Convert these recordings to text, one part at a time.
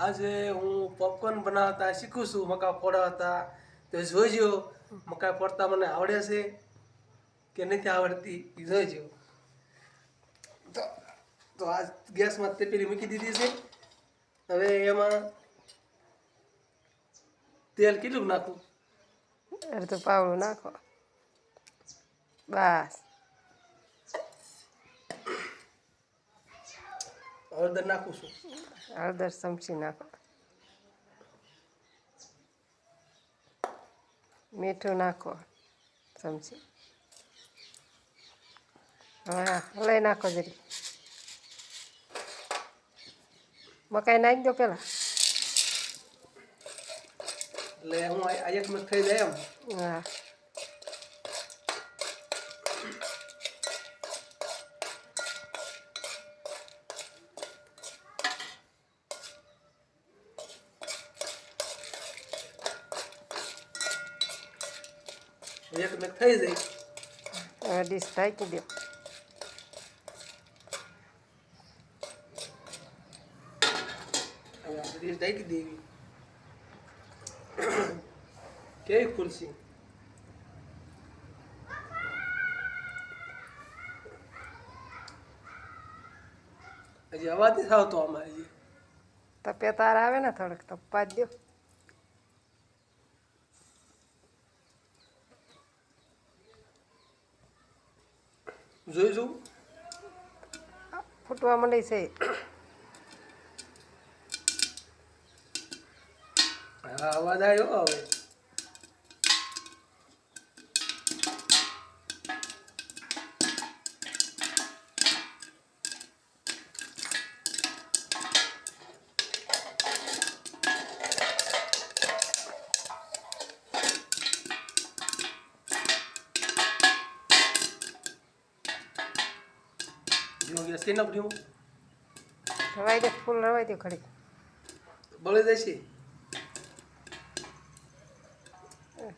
આજે હું પોપકોર્ન બનાવતા શીખું છું, મકા ફોડાવતા. તો જોઈજો મકા ફોડતા મને આવડે છે કે નથી આવડતી એ જોઈજો. તો આ ગેસમાં તેપેલી મૂકી દીધી છે. હવે એમાં તેલ કેટલું નાખું? અડધું પાવડું નાખો બસ. હળદર નાખું છું. હળદર ચમચી નાખો. મીઠું નાખો ચમચી. હા હલાઈ નાખો જરી. મકાઈ નાખી દો પેલા. એટલે હું આ એક મિનિટ થઈ જાય એમ. હા એક મિનિટ થઈ જાય. હવે ડીશ ઢાંકી દો. હવે આપણે ડીશ ઢાંકી દેવી. કેવી ખુરશી હજી અવાજ નથી આવતો આમાં. હજી તપે તાર આવે ને થોડોક તપવા દો. જોઈશું ફૂટવા માંડી છે. હા અવાજ આવ્યો. હવે ગેસ કઈ નાખ્યું? રવાઈ દે ફૂલ રવાઈ દો ઘડી. બળી જશે.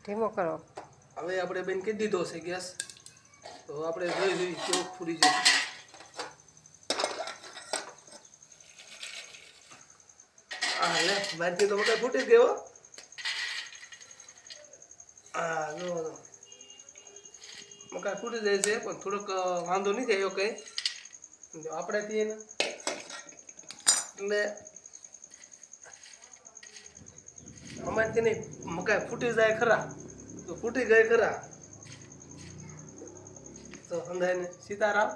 ધીમો કરો. હવે આપણે બેન કહી દીધો છે ગેસ. તો આપણે જોઈ કેવું ફૂલી જાય. હા લે મારથી તો મકાઈ ફૂટી જ ગયો. હા જો મકાઈ ફૂટી જાય છે પણ થોડોક વાંધો નહીં થયો કંઈ. જો આપણે થી ને એટલે અમારે નહીં મકાઈ ફૂટી જાય ખરા તો ફૂટી ગઈ ખરા. તો સમજાય ને સીતારામ.